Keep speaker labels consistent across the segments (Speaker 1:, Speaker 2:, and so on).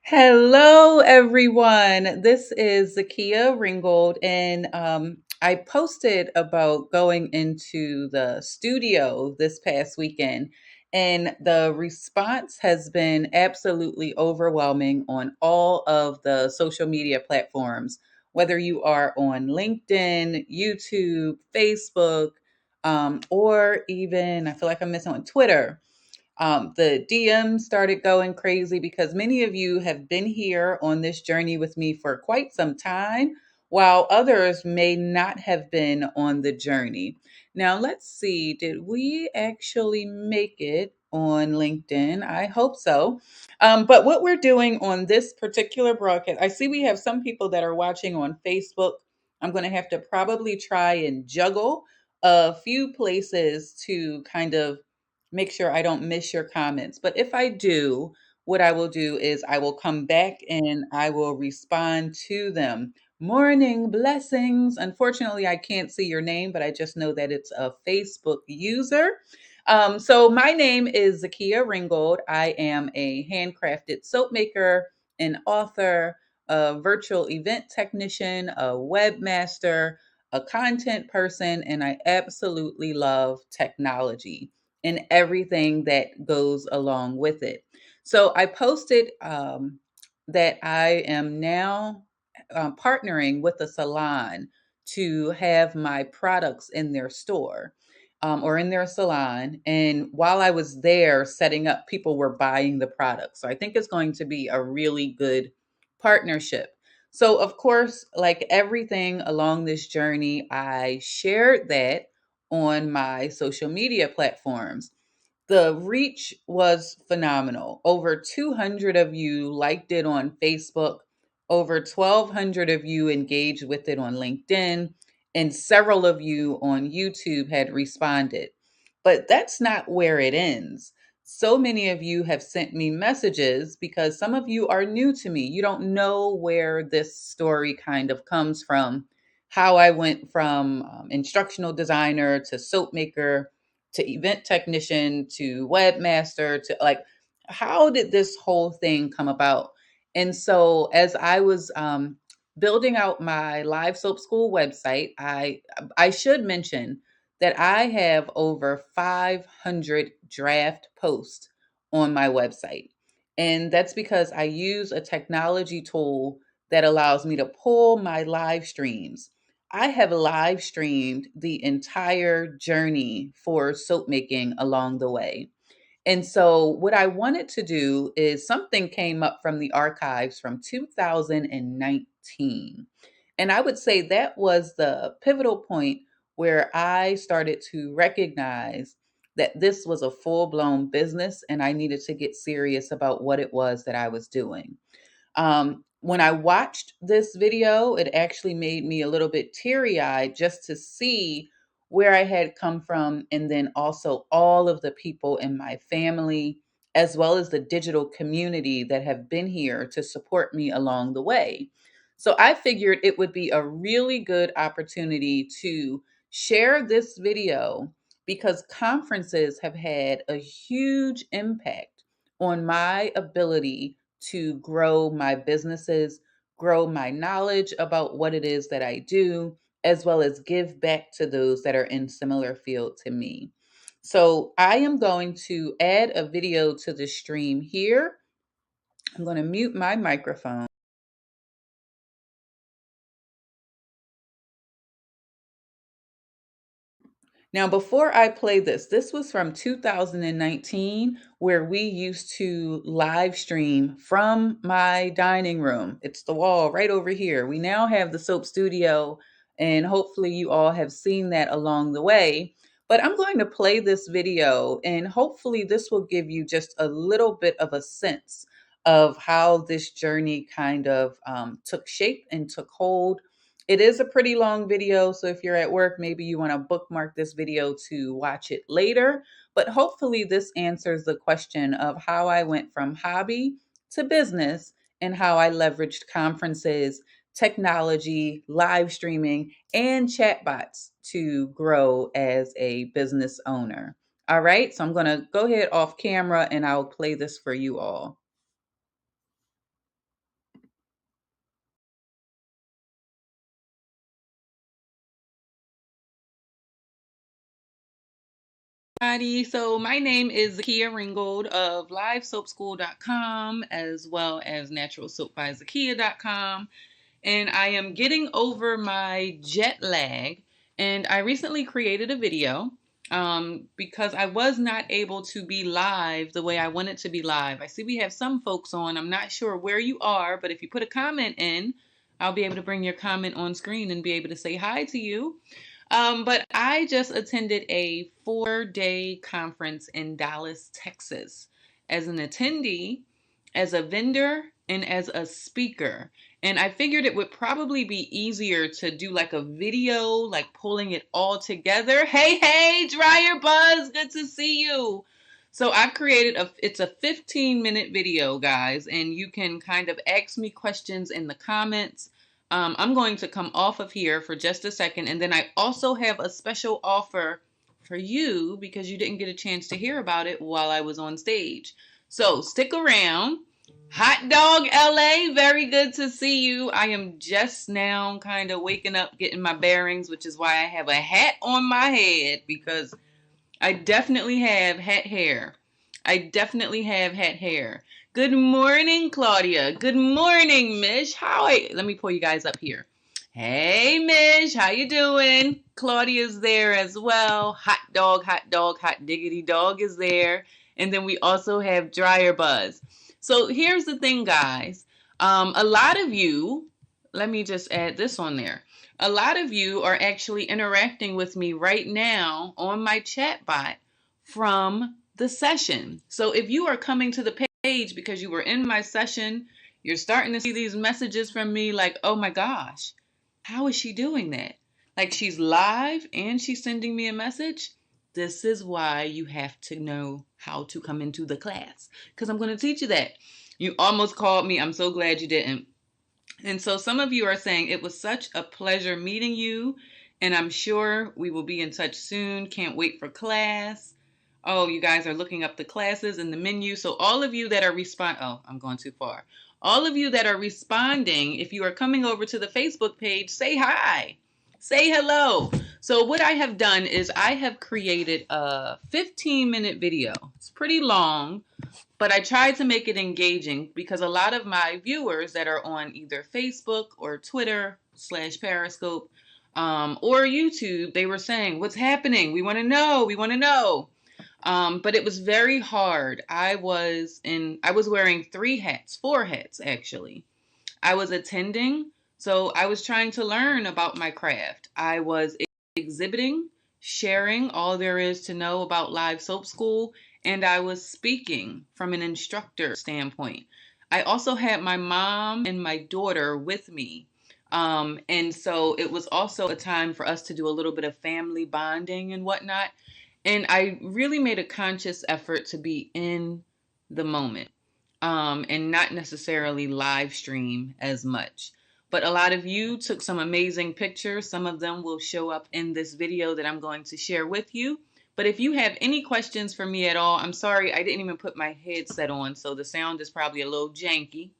Speaker 1: Hello, everyone. This is Zakia Ringgold, and I posted about going into the studio this past weekend, and the response has been absolutely overwhelming on all of the social media platforms, whether you are on LinkedIn, YouTube, Facebook, or even I feel like I'm missing on Twitter. The DMs started going crazy because many of you have been here on this journey with me for quite some time, while others may not have been on the journey. Now, let's see, did we actually make it on LinkedIn? I hope so. But what we're doing on this particular broadcast, I see we have some people that are watching on Facebook. I'm going to have to probably try and juggle a few places to kind of make sure I don't miss your comments. But if I do, what I will do is I will come back and I will respond to them. Morning blessings. Unfortunately, I can't see your name, but I just know that it's a Facebook user. So my name is Zakia Ringgold. I am a handcrafted soap maker, an author, a virtual event technician, a webmaster, a content person, and I absolutely love technology and everything that goes along with it. So I posted that I am now partnering with a salon to have my products in their store or in their salon. And while I was there setting up, people were buying the products. So I think it's going to be a really good partnership. So, of course, like everything along this journey, I shared that on my social media platforms. The reach was phenomenal. Over 200 of you liked it on Facebook, over 1,200 of you engaged with it on LinkedIn, and several of you on YouTube had responded. But that's not where it ends. So many of you have sent me messages because some of you are new to me. You don't know where this story kind of comes from, how I went from instructional designer to soap maker to event technician to webmaster to like, how did this whole thing come about? And so as I was building out my live soap school website, I should mention that I have over 500 draft posts on my website. And that's because I use a technology tool that allows me to pull my live streams. I have live streamed the entire journey for soap making along the way. And so, what I wanted to do is something came up from the archives from 2019. And I would say that was the pivotal point where I started to recognize that this was a full blown business and I needed to get serious about what it was that I was doing. When I watched this video, it actually made me a little bit teary eyed just to see where I had come from, and then also all of the people in my family, as well as the digital community that have been here to support me along the way. So I figured it would be a really good opportunity to share this video because conferences have had a huge impact on my ability to grow my businesses, grow my knowledge about what it is that I do, as well as give back to those that are in similar field to me. So I am going to add a video to the stream here. I'm going to mute my microphone. Now, before I play this, this was from 2019, where we used to live stream from my dining room. It's the wall right over here. We now have the soap studio, and hopefully, you all have seen that along the way. But I'm going to play this video, and hopefully, this will give you just a little bit of a sense of how this journey kind of took shape and took hold. It is a pretty long video, so if you're at work, maybe you want to bookmark this video to watch it later. But hopefully, this answers the question of how I went from hobby to business and how I leveraged conferences, technology, live streaming, and chatbots to grow as a business owner. All right, so I'm going to go ahead off camera and I'll play this for you all. So my name is Zakia Ringgold of LiveSoapSchool.com as well as NaturalSoapByZakia.com. And I am getting over my jet lag. And I recently created a video because I was not able to be live the way I wanted to be live. I see we have some folks on. I'm not sure where you are, but if you put a comment in, I'll be able to bring your comment on screen and be able to say hi to you. But I just attended a 4-day conference in Dallas, Texas, as an attendee, as a vendor, and as a speaker. And I figured it would probably be easier to do like a video, like pulling it all together. Hey, Dryer Buzz, good to see you. So I've created it's a 15-minute video, guys, and you can kind of ask me questions in the comments. I'm going to come off of here for just a second, and then I also have a special offer for you because you didn't get a chance to hear about it while I was on stage. So stick around. Hot Dog LA, very good to see you. I am just now kind of waking up, getting my bearings, which is why I have a hat on my head, because I definitely have hat hair. Good morning, Claudia. Good morning, Mish. Let me pull you guys up here. Hey, Mish, how you doing? Claudia's there as well. Hot diggity dog is there. And then we also have Dryer Buzz. So here's the thing, guys. A lot of you, let me just add this on there. A lot of you are actually interacting with me right now on my chat bot from the session. So if you are coming to the page because you were in my session, you're starting to see these messages from me like, oh my gosh, how is she doing that? Like, she's live and she's sending me a message. This is why you have to know how to come into the class, because I'm going to teach you that. You almost called me. I'm so glad you didn't. And so some of you are saying it was such a pleasure meeting you, and I'm sure we will be in touch soon. Can't wait for class. Oh, you guys are looking up the classes in the menu. So all of you that are I'm going too far. All of you that are responding, if you are coming over to the Facebook page, say hi. Say hello. So what I have done is I have created a 15-minute video. It's pretty long, but I tried to make it engaging because a lot of my viewers that are on either Facebook or Twitter /Periscope or YouTube, they were saying, what's happening? We want to know. But it was very hard. I was wearing 4 hats actually. I was attending, so I was trying to learn about my craft. I was exhibiting, sharing all there is to know about Live Soap School, and I was speaking from an instructor standpoint. I also had my mom and my daughter with me. And so it was also a time for us to do a little bit of family bonding and whatnot. And I really made a conscious effort to be in the moment and not necessarily live stream as much. But a lot of you took some amazing pictures. Some of them will show up in this video that I'm going to share with you. But if you have any questions for me at all, I'm sorry, I didn't even put my headset on, so the sound is probably a little janky.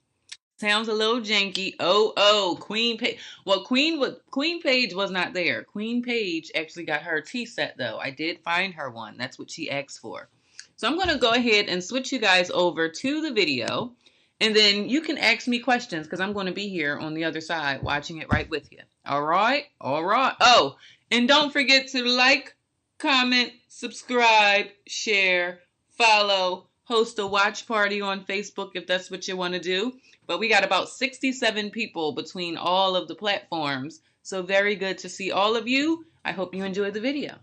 Speaker 1: Sounds a little janky. Oh, Queen Page. Well, Queen Page was not there. Queen Page actually got her tea set, though. I did find her one. That's what she asked for. So I'm going to go ahead and switch you guys over to the video. And then you can ask me questions because I'm going to be here on the other side watching it right with you. All right? Oh, and don't forget to like, comment, subscribe, share, follow, host a watch party on Facebook if that's what you want to do. But we got about 67 people between all of the platforms. So very good to see all of you. I hope you enjoyed the video.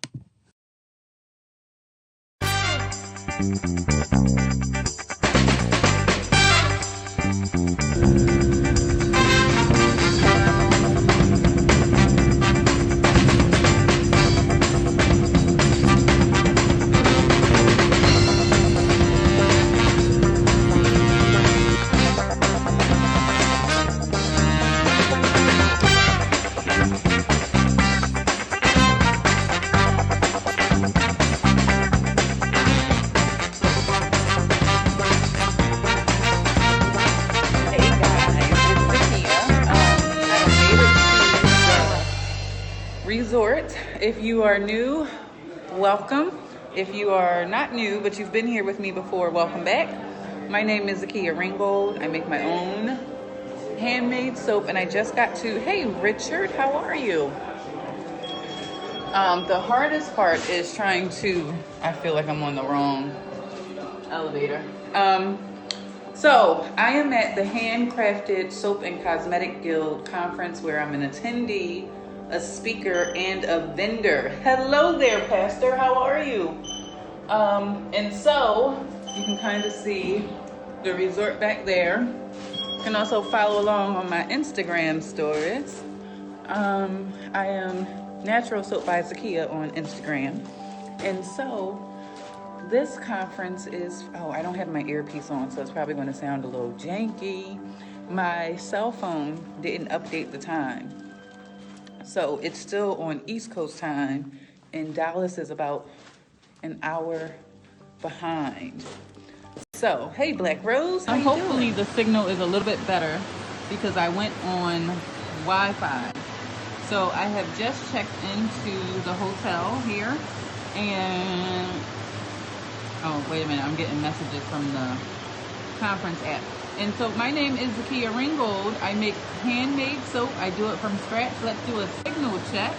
Speaker 1: Resort. If you are new, welcome. If you are not new, but you've been here with me before, welcome back. My name is Zakia Ringgold. I make my own handmade soap, and I just got to, hey Richard, how are you? The hardest part is trying to, I feel like I'm on the wrong elevator. So I am at the Handcrafted Soap and Cosmetic Guild conference where I'm an attendee, a speaker, and a vendor. Hello there, Pastor, how are you? And so you can kind of see the resort back there. You can also follow along on my Instagram stories. I am Natural Soap by Zakia on Instagram. And so this conference is, oh, I don't have my earpiece on, so it's probably going to sound a little janky. My cell phone didn't update the time. So it's still on East Coast time, and Dallas is about an hour behind. So, hey Black Rose, how you hopefully doing? The signal is a little bit better because I went on Wi-Fi. So I have just checked into the hotel here, and oh, wait a minute, I'm getting messages from the conference app. And so my name is Zakia Ringgold. I make handmade soap. I do it from scratch. Let's do a signal check.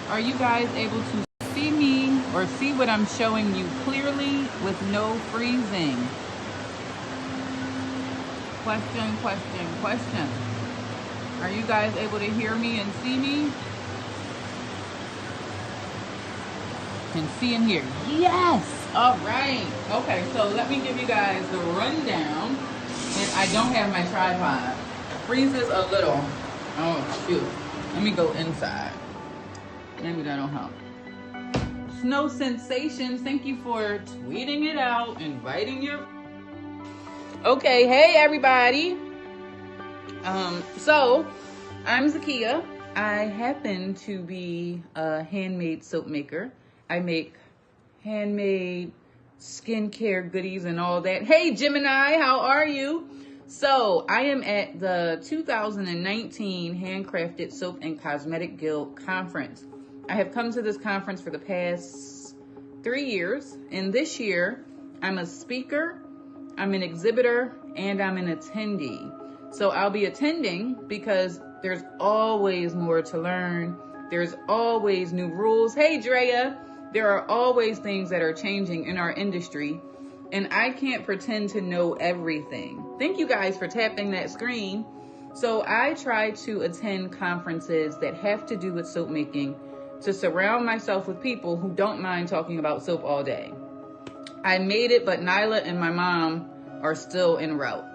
Speaker 1: Are you guys able to see me or see what I'm showing you clearly with no freezing? Question, question, question. Are you guys able to hear me and see me? Can see and hear. Yes! All right. Okay, so let me give you guys the rundown. And I don't have my tripod. Freezes a little. Oh, shoot. Let me go inside. Maybe that'll help. Snow Sensations, thank you for tweeting it out, inviting your... Okay, hey everybody. So, I'm Zakia. I happen to be a handmade soap maker. I make handmade skincare goodies and all that. Hey Gemini, how are you? So I am at the 2019 Handcrafted Soap and Cosmetic Guild Conference. I have come to this conference for the past 3 years, and this year I'm a speaker, I'm an exhibitor, and I'm an attendee. So I'll be attending because there's always more to learn. There's always new rules. Hey Drea, there are always things that are changing in our industry, and I can't pretend to know everything. Thank you guys for tapping that screen. So I try to attend conferences that have to do with soap making to surround myself with people who don't mind talking about soap all day. I made it, but Nyla and my mom are still en route.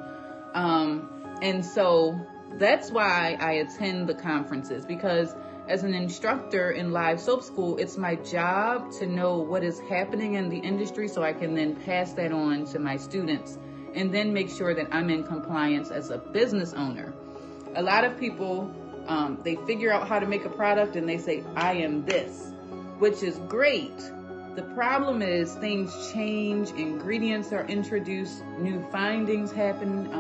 Speaker 1: And so that's why I attend the conferences, because as an instructor in live soap school, it's my job to know what is happening in the industry so I can then pass that on to my students and then make sure that I'm in compliance as a business owner. A lot of people, they figure out how to make a product and they say, I am this, which is great. The problem is things change, ingredients are introduced, new findings happen.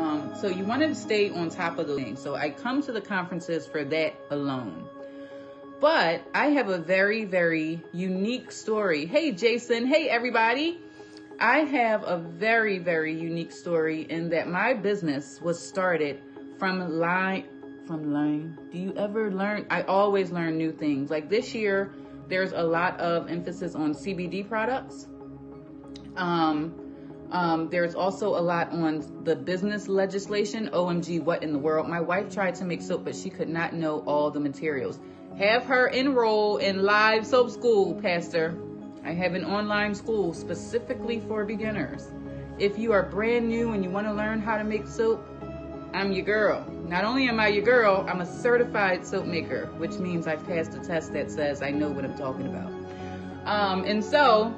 Speaker 1: So you want to stay on top of the things. So I come to the conferences for that alone. But I have a very, very unique story. Hey, Jason. Hey, everybody. I have a very, very unique story in that my business was started from line. Do you ever learn? I always learn new things. Like this year, there's a lot of emphasis on CBD products. There's also a lot on the business legislation. OMG, what in the world? My wife tried to make soap, but she could not know all the materials. Have her enroll in live soap school, Pastor. I have an online school specifically for beginners. If you are brand new and you want to learn how to make soap, I'm your girl. Not only am I your girl, I'm a certified soap maker, which means I've passed a test that says I know what I'm talking about. And so,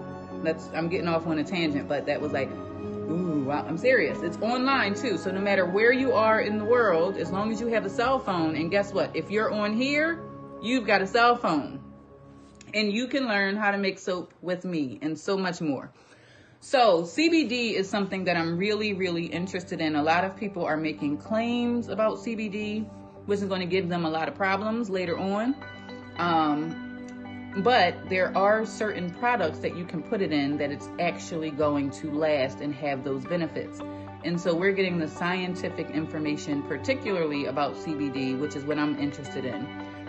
Speaker 1: I'm getting off on a tangent, but that was like, ooh, I'm serious. It's online too, so no matter where you are in the world, as long as you have a cell phone, and guess what? If you're on here, you've got a cell phone. And you can learn how to make soap with me and so much more. So CBD is something that I'm really, really interested in. A lot of people are making claims about CBD, which is going to give them a lot of problems later on. But there are certain products that you can put it in that it's actually going to last and have those benefits. And so we're getting the scientific information, particularly about CBD, which is what I'm interested in.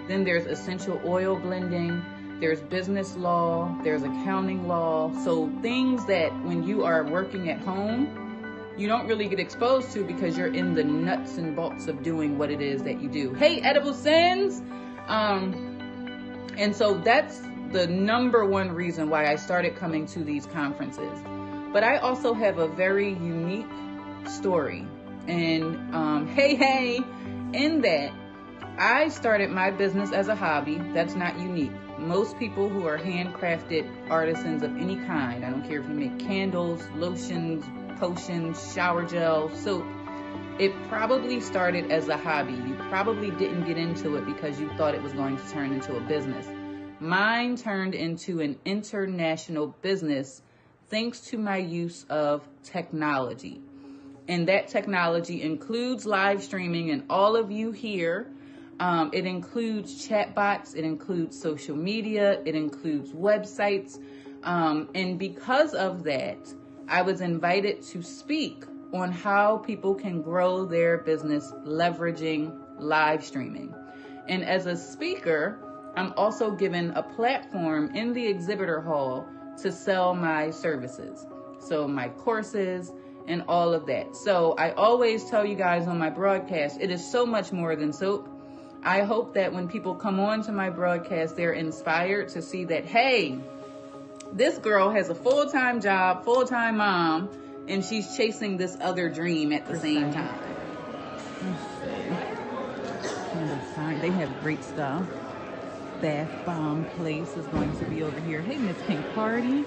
Speaker 1: Then there's essential oil blending, there's business law, there's accounting law. So things that when you are working at home, you don't really get exposed to because you're in the nuts and bolts of doing what it is that you do. Hey, Edible Sins! And so that's the number one reason why I started coming to these conferences. But I also have a very unique story. And hey, in that, I started my business as a hobby. That's not unique. Most people who are handcrafted artisans of any kind, I don't care if you make candles, lotions, potions, shower gel, soap, it probably started as a hobby. You probably didn't get into it because you thought it was going to turn into a business. Mine turned into an international business thanks to my use of technology. And that technology includes live streaming, and all of you here. It includes chatbots, it includes social media, it includes websites. And because of that, I was invited to speak on how people can grow their business leveraging live streaming. And as a speaker, I'm also given a platform in the exhibitor hall to sell my services. So my courses and all of that. So I always tell you guys on my broadcast, it is so much more than soap. I hope that when people come on to my broadcast, they're inspired to see that, hey, this girl has a full-time job, full-time mom, and she's chasing this other dream at the same time. They have great stuff. Bath Bomb Place is going to be over here. Hey, Miss Pink Party.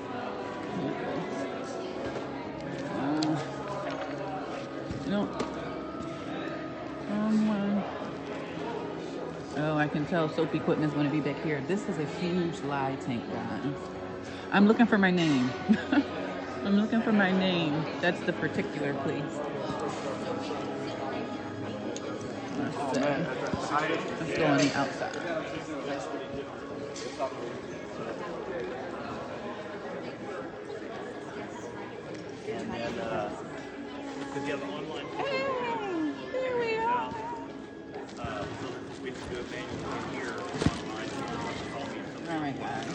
Speaker 1: No. Oh, I can tell soap equipment is going to be back here. This is a huge lye tank, guys. I'm looking for my name. I'm looking for my name. That's the particular place. Let's go on the outside.
Speaker 2: And then, because you have online.
Speaker 1: Hey, there we are.
Speaker 2: So we can do it manually here online.
Speaker 1: All right, guys.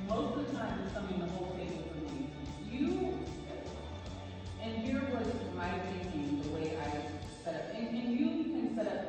Speaker 1: Most of the time, it's something the whole table for me. You, and here was my thinking, the way I set up, and you can set up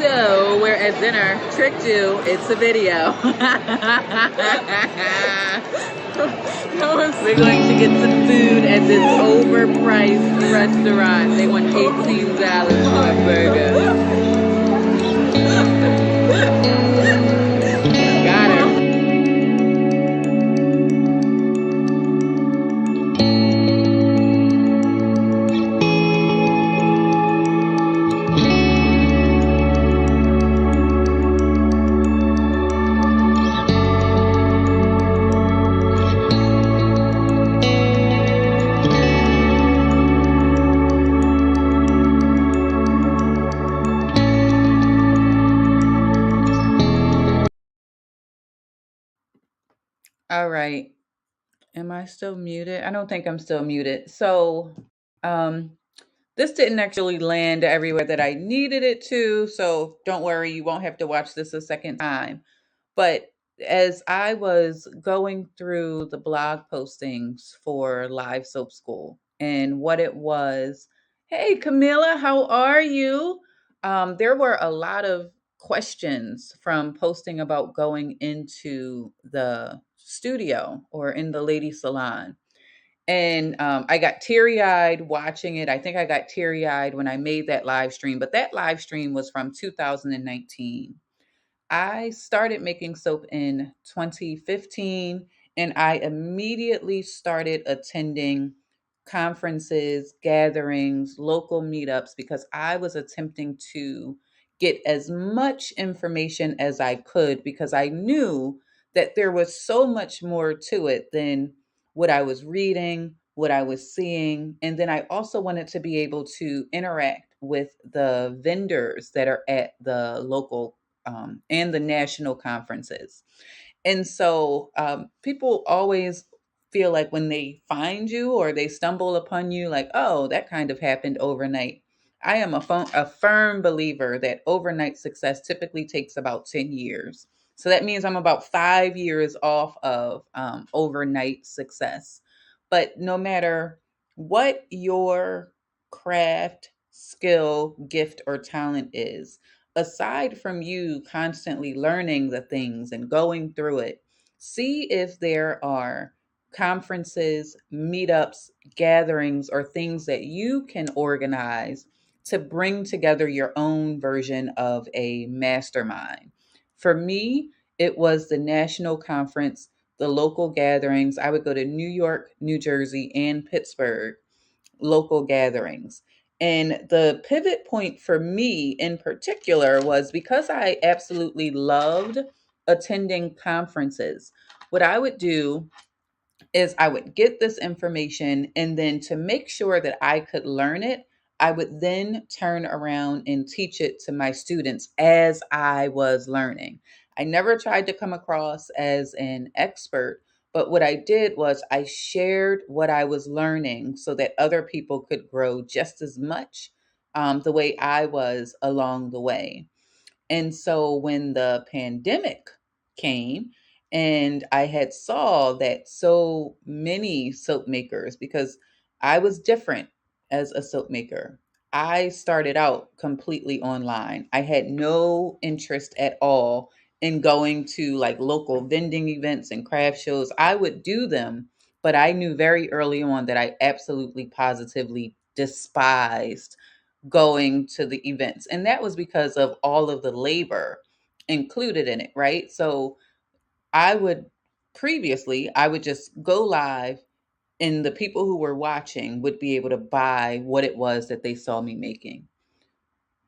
Speaker 1: So we're at dinner. Tricked you. It's a video. We're going to get some food at this overpriced restaurant. They want $18 for a burger. Got her. All right. Am I still muted? I don't think I'm still muted. So, um, this didn't actually land everywhere that I needed it to. So don't worry, you won't have to watch this a second time. But as I was going through the blog postings for Live Soap School and what it was, hey, Camilla, how are you? There were a lot of questions from posting about going into the studio or in the lady salon. And I got teary eyed watching it. I think I got teary eyed when I made that live stream, but that live stream was from 2019. I started making soap in 2015, and I immediately started attending conferences, gatherings, local meetups because I was attempting to get as much information as I could because I knew that there was so much more to it than what I was reading, what I was seeing. And then I also wanted to be able to interact with the vendors that are at the local and the national conferences. And so people always feel like when they find you or they stumble upon you, like, oh, that kind of happened overnight. I am a firm believer that overnight success typically takes about 10 years. So that means I'm about 5 years off of overnight success. But no matter what your craft, skill, gift, or talent is, aside from you constantly learning the things and going through it, see if there are conferences, meetups, gatherings, or things that you can organize to bring together your own version of a mastermind. For me, it was the national conference, the local gatherings. I would go to New York, New Jersey, and Pittsburgh local gatherings. And the pivot point for me in particular was because I absolutely loved attending conferences. What I would do is I would get this information, and then to make sure that I could learn it, I would then turn around and teach it to my students as I was learning. I never tried to come across as an expert, but what I did was I shared what I was learning so that other people could grow just as much the way I was along the way. And so when the pandemic came and I had saw that so many soap makers, because I was different as a soap maker. I started out completely online. I had no interest at all in going to like local vending events and craft shows. I would do them, but I knew very early on that I absolutely positively despised going to the events. And that was because of all of the labor included in it, right? So I would I would just go live and the people who were watching would be able to buy what it was that they saw me making.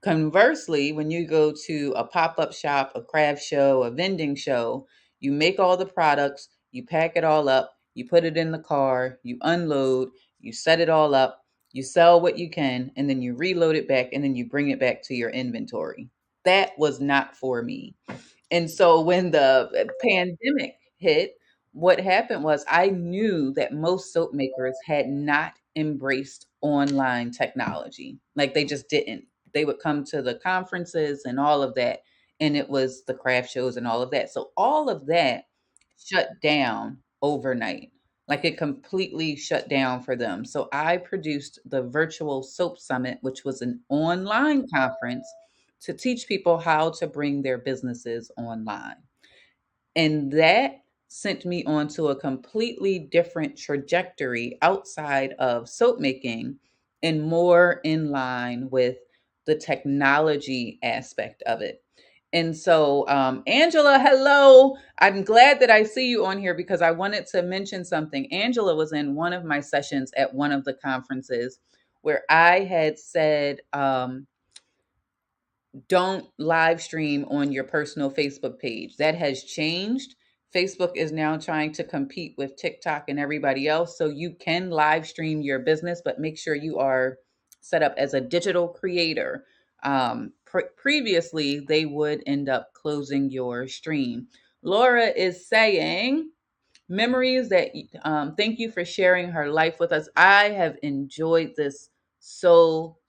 Speaker 1: Conversely, when you go to a pop up shop, a craft show, a vending show, you make all the products, you pack it all up, you put it in the car, you unload, you set it all up, you sell what you can, and then you reload it back and then you bring it back to your inventory. That was not for me. And so when the pandemic hit, what happened was I knew that most soap makers had not embraced online technology. Like they just didn't. They would come to the conferences and all of that, and it was the craft shows and all of that. So all of that shut down overnight. Like it completely shut down for them. So I produced the virtual soap summit, which was an online conference to teach people how to bring their businesses online. And that sent me onto a completely different trajectory outside of soap making and more in line with the technology aspect of it. And so, Angela, hello. I'm glad that I see you on here because I wanted to mention something. Angela was in one of my sessions at one of the conferences where I had said, don't live stream on your personal Facebook page. That has changed. Facebook is now trying to compete with TikTok and everybody else. So you can live stream your business, but make sure you are set up as a digital creator. Previously, they would end up closing your stream. Laura is saying, memories that thank you for sharing her life with us. I have enjoyed this so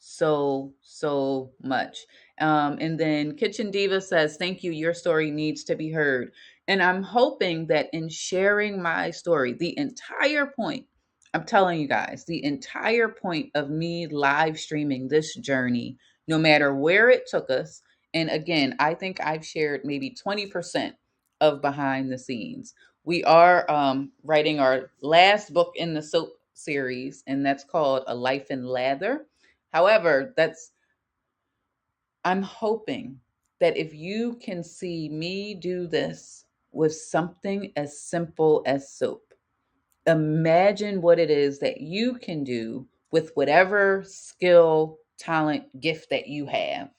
Speaker 1: much. And then Kitchen Diva says, thank you, your story needs to be heard. And I'm hoping that in sharing my story, the entire point, I'm telling you guys, the entire point of me live streaming this journey, no matter where it took us, and again, I think I've shared maybe 20% of behind the scenes. We are writing our last book in the soap series, and that's called A Life in Lather. However, I'm hoping that if you can see me do this with something as simple as soap, imagine what it is that you can do with whatever skill, talent, gift that you have,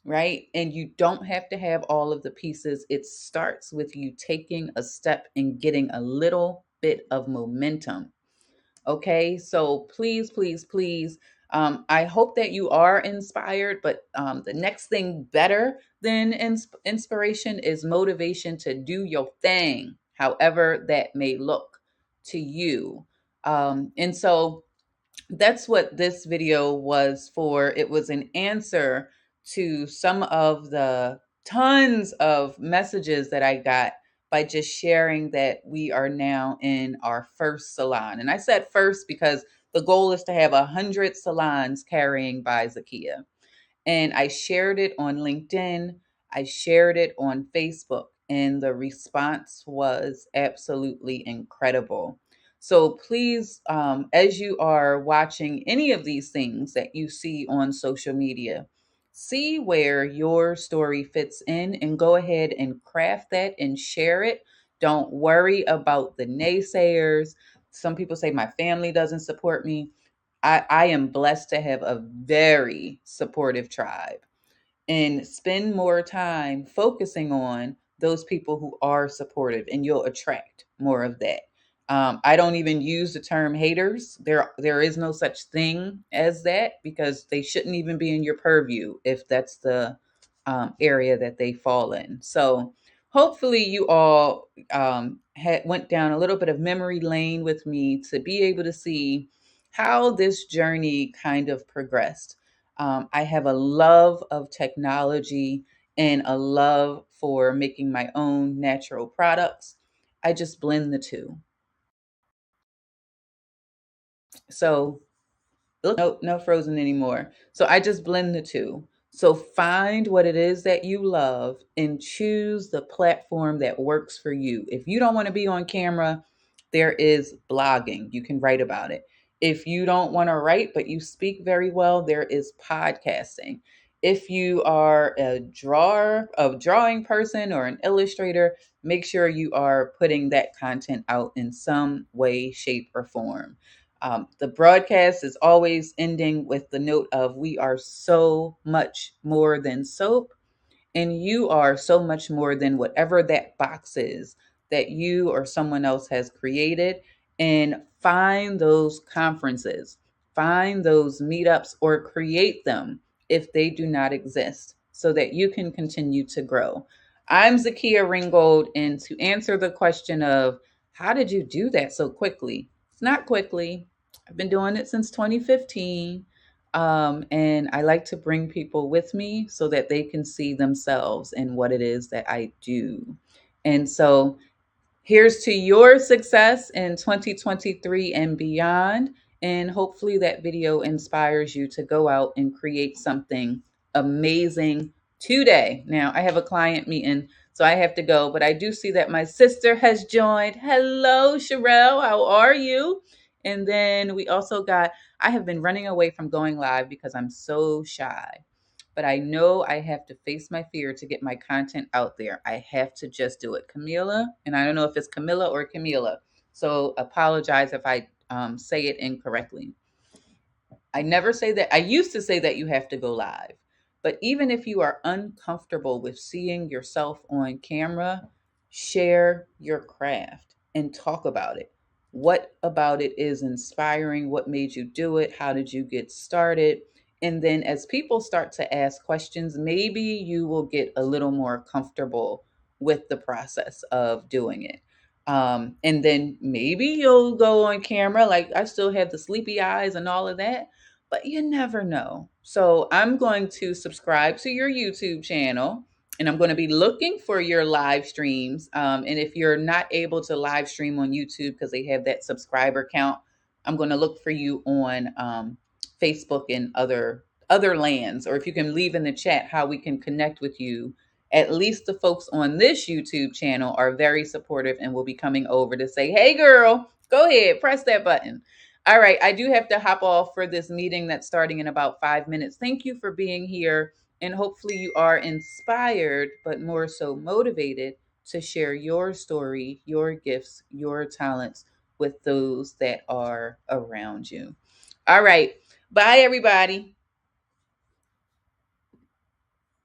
Speaker 1: right? And you don't have to have all of the pieces. It starts with you taking a step and getting a little bit of momentum. Okay, so please, please, please. I hope that you are inspired, but the next thing better than inspiration is motivation to do your thing, however that may look to you. And so that's what this video was for. It was an answer to some of the tons of messages that I got by just sharing that we are now in our first salon. And I said first because the goal is to have 100 salons carrying by Zakia. And I shared it on LinkedIn. I shared it on Facebook, and the response was absolutely incredible. So please, as you are watching any of these things that you see on social media, see where your story fits in and go ahead and craft that and share it. Don't worry about the naysayers. Some people say my family doesn't support me. I am blessed to have a very supportive tribe, and spend more time focusing on those people who are supportive, and you'll attract more of that. I don't even use the term haters. There is no such thing as that because they shouldn't even be in your purview if that's the area that they fall in. So hopefully you all went down a little bit of memory lane with me to be able to see how this journey kind of progressed. I have a love of technology and a love for making my own natural products. I just blend the two. So no, no frozen anymore. So I just blend the two. So find what it is that you love and choose the platform that works for you. If you don't want to be on camera, there is blogging. You can write about it. If you don't want to write, but you speak very well, there is podcasting. If you are a drawing person or an illustrator, make sure you are putting that content out in some way, shape, or form. The broadcast is always ending with the note of we are so much more than soap, and you are so much more than whatever that box is that you or someone else has created. And find those conferences, find those meetups, or create them if they do not exist so that you can continue to grow. I'm Zakia Ringgold, and to answer the question of how did you do that so quickly? It's not quickly. I've been doing it since 2015. And I like to bring people with me so that they can see themselves in what it is that I do. And so here's to your success in 2023 and beyond. And hopefully that video inspires you to go out and create something amazing today. Now, I have a client meeting, so I have to go, but I do see that my sister has joined. Hello, Sherelle. How are you? And then we also got, I have been running away from going live because I'm so shy. But I know I have to face my fear to get my content out there. I have to just do it. Camila, and I don't know if it's Camilla or Camila, so apologize if I say it incorrectly. I never say that. I used to say that you have to go live. But even if you are uncomfortable with seeing yourself on camera, share your craft and talk about it. What about it is inspiring? What made you do it? How did you get started? And then as people start to ask questions, maybe you will get a little more comfortable with the process of doing it. And then maybe you'll go on camera. Like I still have the sleepy eyes and all of that, but you never know. So I'm going to subscribe to your YouTube channel and I'm going to be looking for your live streams. And if you're not able to live stream on YouTube because they have that subscriber count, I'm going to look for you on Facebook and other lands. Or if you can leave in the chat how we can connect with you. At least the folks on this YouTube channel are very supportive and will be coming over to say, hey, girl, go ahead, press that button. All right, I do have to hop off for this meeting that's starting in about 5 minutes. Thank you for being here, and hopefully you are inspired, but more so motivated to share your story, your gifts, your talents with those that are around you. All right, bye, everybody.